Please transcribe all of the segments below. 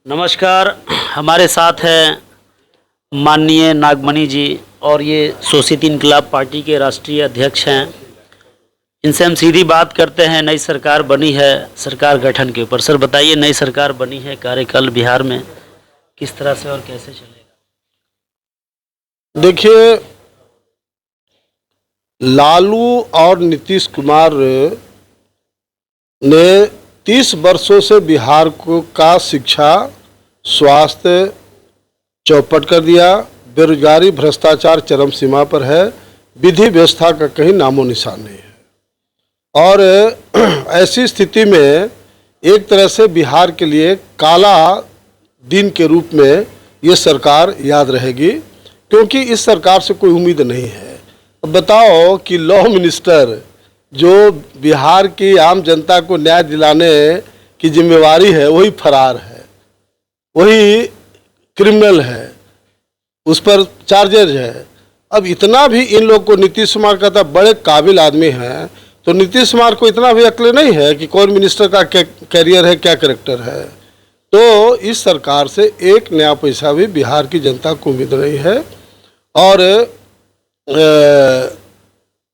नमस्कार। हमारे साथ हैं माननीय नागमणि जी और ये शोषित इनकलाब पार्टी के राष्ट्रीय अध्यक्ष हैं। इनसे हम सीधी बात करते हैं। नई सरकार बनी है, सरकार गठन के ऊपर। सर बताइए, नई सरकार बनी है, कार्यकाल बिहार में किस तरह से और कैसे चलेगा? देखिए, लालू और नीतीश कुमार ने 30 वर्षों से बिहार को का शिक्षा, स्वास्थ्य चौपट कर दिया। बेरोजगारी, भ्रष्टाचार चरम सीमा पर है। विधि व्यवस्था का कहीं नामो निशान नहीं है। और ऐसी स्थिति में एक तरह से बिहार के लिए काला दिन के रूप में ये सरकार याद रहेगी, क्योंकि इस सरकार से कोई उम्मीद नहीं है। अब बताओ कि लॉ मिनिस्टर जो बिहार की आम जनता को न्याय दिलाने की जिम्मेवारी है, वही फरार है, वही क्रिमिनल है, उस पर चार्जेज है। अब इतना भी इन लोग को नीतीश कुमार कहता बड़े काबिल आदमी हैं, तो नीतीश कुमार को इतना भी अक्ल नहीं है कि कौन मिनिस्टर का क्या कैरियर है, क्या कैरेक्टर है। तो इस सरकार से एक नया पैसा भी बिहार की जनता को उम्मीद नहीं है। और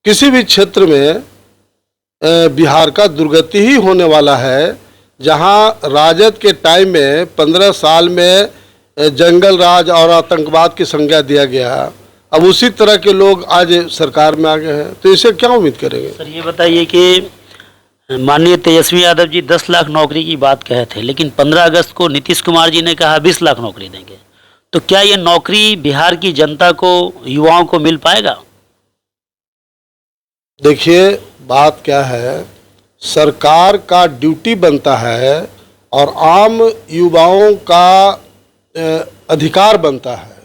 किसी भी क्षेत्र में बिहार का दुर्गति ही होने वाला है। जहां राजद के टाइम में 15 साल में जंगल राज और आतंकवाद की संज्ञा दिया गया, अब उसी तरह के लोग आज सरकार में आ गए हैं, तो इसे क्या उम्मीद करेंगे? सर ये बताइए कि माननीय तेजस्वी यादव जी 10 लाख नौकरी की बात कहे थे, लेकिन 15 अगस्त को नीतीश कुमार जी ने कहा 20 लाख नौकरी देंगे। तो क्या ये नौकरी बिहार की जनता को, युवाओं को मिल पाएगा? देखिए, बात क्या है, सरकार का ड्यूटी बनता है और आम युवाओं का अधिकार बनता है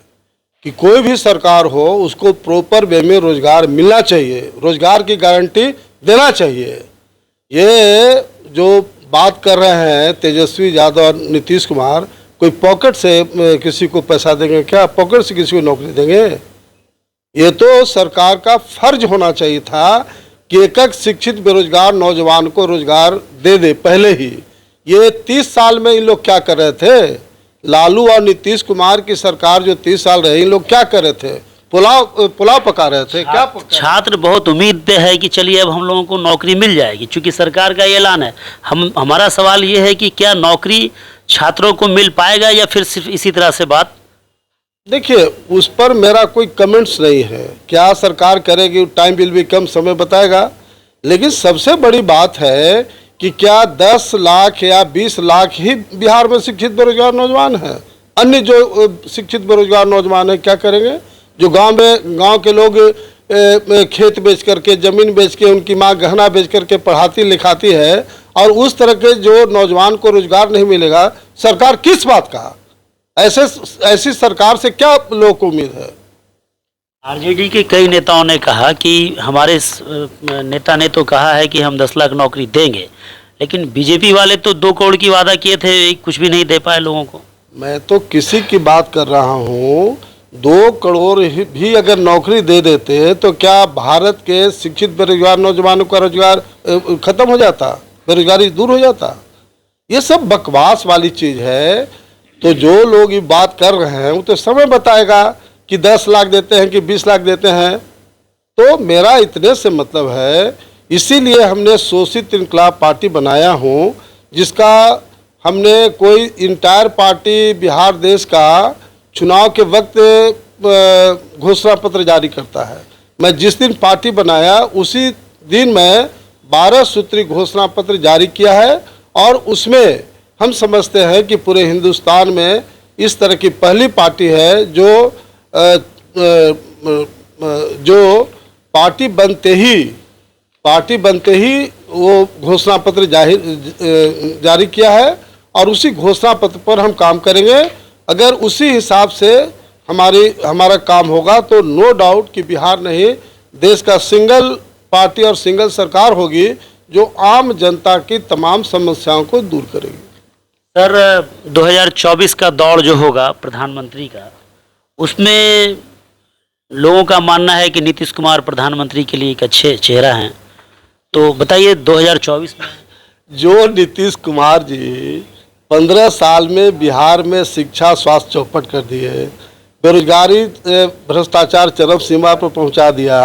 कि कोई भी सरकार हो उसको प्रॉपर वे में रोजगार मिलना चाहिए, रोजगार की गारंटी देना चाहिए। ये जो बात कर रहे हैं तेजस्वी यादव और नीतीश कुमार, कोई पॉकेट से किसी को पैसा देंगे क्या? पॉकेट से किसी को नौकरी देंगे? ये तो सरकार का फर्ज होना चाहिए था कि एक शिक्षित बेरोजगार नौजवान को रोजगार दे दे पहले ही। ये 30 साल में इन लोग क्या कर रहे थे? लालू और नीतीश कुमार की सरकार जो 30 साल रही, इन लोग क्या कर रहे थे? पुलाव पका रहे थे क्या? छात्र बहुत उम्मीद है कि चलिए अब हम लोगों को नौकरी मिल जाएगी, क्योंकि सरकार का ऐलान है। हमारा सवाल ये है कि क्या नौकरी छात्रों को मिल पाएगा या फिर सिर्फ इसी तरह से बात? देखिए, उस पर मेरा कोई कमेंट्स नहीं है। क्या सरकार करेगी, टाइम विल बी कम, समय बताएगा। लेकिन सबसे बड़ी बात है कि क्या 10 लाख या 20 लाख ही बिहार में शिक्षित बेरोजगार नौजवान हैं? अन्य जो शिक्षित बेरोजगार नौजवान हैं क्या करेंगे? जो गांव के लोग खेत बेच करके, ज़मीन बेच के, उनकी माँ गहना बेच करके पढ़ाती लिखाती है, और उस तरह के जो नौजवान को रोजगार नहीं मिलेगा, सरकार किस बात का? ऐसी सरकार से क्या लोगों को उम्मीद है? आरजेडी के कई नेताओं ने कहा कि हमारे नेता ने तो कहा है कि हम 10 लाख नौकरी देंगे, लेकिन बीजेपी वाले तो 2 करोड़ की वादा किए थे, कुछ भी नहीं दे पाए लोगों को। मैं तो किसी की बात कर रहा हूँ, 2 करोड़ भी अगर नौकरी दे देते तो क्या भारत के शिक्षित बेरोजगार नौजवानों का रोजगार खत्म हो जाता, बेरोजगारी दूर हो जाता? ये सब बकवास वाली चीज़ है। तो जो लोग ये बात कर रहे हैं वो तो समय बताएगा कि 10 लाख देते हैं कि 20 लाख देते हैं। तो मेरा इतने से मतलब है, इसीलिए हमने शोषित इनकलाब पार्टी बनाया हूँ, जिसका हमने कोई इंटायर पार्टी बिहार देश का चुनाव के वक्त घोषणा पत्र जारी करता है। मैं जिस दिन पार्टी बनाया उसी दिन मैं 12 सूत्री घोषणा पत्र जारी किया है, और उसमें हम समझते हैं कि पूरे हिंदुस्तान में इस तरह की पहली पार्टी है जो पार्टी बनते ही वो घोषणा पत्र जारी किया है, और उसी घोषणा पत्र पर हम काम करेंगे। अगर उसी हिसाब से हमारा काम होगा तो नो डाउट कि बिहार नहीं, देश का सिंगल पार्टी और सिंगल सरकार होगी जो आम जनता की तमाम समस्याओं को दूर करेगी। सर 2024 का दौर जो होगा प्रधानमंत्री का, उसमें लोगों का मानना है कि नीतीश कुमार प्रधानमंत्री के लिए एक अच्छे चेहरा हैं। तो बताइए 2024 में जो नीतीश कुमार जी 15 साल में बिहार में शिक्षा स्वास्थ्य चौपट कर दिए, बेरोजगारी भ्रष्टाचार चरम सीमा पर पहुंचा दिया,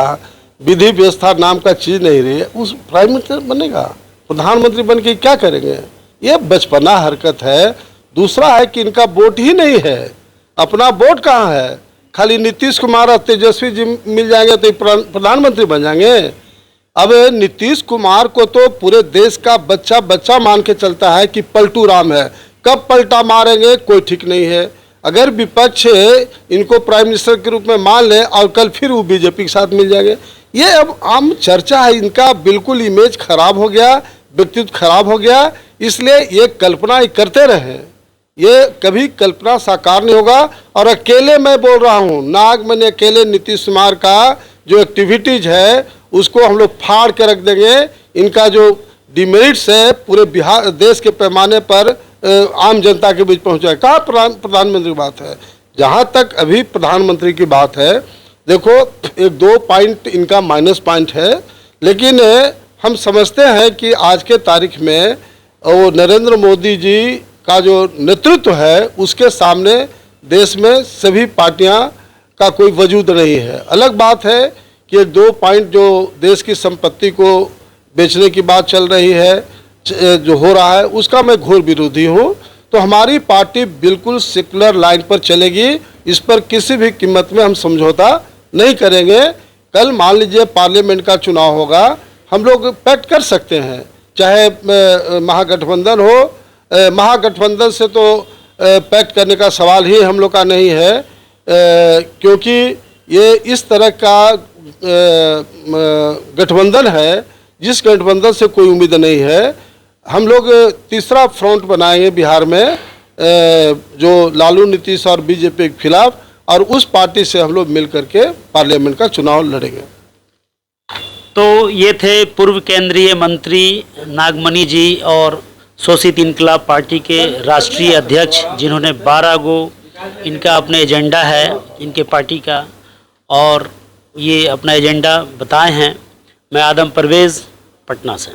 विधि व्यवस्था नाम का चीज़ नहीं रही। उस प्राइम मिनिस्टर बनेगा, प्रधानमंत्री बन के क्या करेंगे? ये बचपना हरकत है। दूसरा है कि इनका वोट ही नहीं है, अपना वोट कहाँ है? खाली नीतीश कुमार और तेजस्वी जी मिल जाएंगे तो प्रधानमंत्री बन जाएंगे। अब नीतीश कुमार को तो पूरे देश का बच्चा बच्चा मान के चलता है कि पलटू राम है, कब पलटा मारेंगे कोई ठीक नहीं है। अगर विपक्ष इनको प्राइम मिनिस्टर के रूप में मान ले और कल फिर वो बीजेपी के साथ मिल जाएंगे, ये अब आम चर्चा है। इनका बिल्कुल इमेज खराब हो गया, व्यक्तित्व खराब हो गया, इसलिए ये कल्पना ही करते रहे, ये कभी कल्पना साकार नहीं होगा। और अकेले मैं बोल रहा हूँ, नागमणि अकेले नीतीश कुमार का जो एक्टिविटीज है उसको हम लोग फाड़ के रख देंगे। इनका जो डिमेरिट्स है पूरे बिहार देश के पैमाने पर आम जनता के बीच पहुँचा है। कहाँ प्रधानमंत्री की बात है? जहाँ तक अभी प्रधानमंत्री की बात है, देखो एक दो पॉइंट इनका माइनस पॉइंट है, लेकिन हम समझते हैं कि आज के तारीख में वो नरेंद्र मोदी जी का जो नेतृत्व है उसके सामने देश में सभी पार्टियां का कोई वजूद नहीं है। अलग बात है कि एक दो पॉइंट जो देश की संपत्ति को बेचने की बात चल रही है, जो हो रहा है, उसका मैं घोर विरोधी हूं। तो हमारी पार्टी बिल्कुल सेकुलर लाइन पर चलेगी, इस पर किसी भी कीमत में हम समझौता नहीं करेंगे। कल मान लीजिए पार्लियामेंट का चुनाव होगा, हम लोग पैक्ट कर सकते हैं, चाहे महागठबंधन हो। महागठबंधन से तो पैक्ट करने का सवाल ही हम लोग का नहीं है, क्योंकि ये इस तरह का गठबंधन है जिस गठबंधन से कोई उम्मीद नहीं है। हम लोग तीसरा फ्रंट बनाएंगे बिहार में, जो लालू नीतीश और बीजेपी के खिलाफ, और उस पार्टी से हम लोग मिल करके पार्लियामेंट का चुनाव लड़ेंगे। तो ये थे पूर्व केंद्रीय मंत्री नागमणि जी और शोषित इनकलाब पार्टी के राष्ट्रीय अध्यक्ष, जिन्होंने 12 गो इनका अपने एजेंडा है इनके पार्टी का, और ये अपना एजेंडा बताए हैं। मैं आदम परवेज़, पटना से।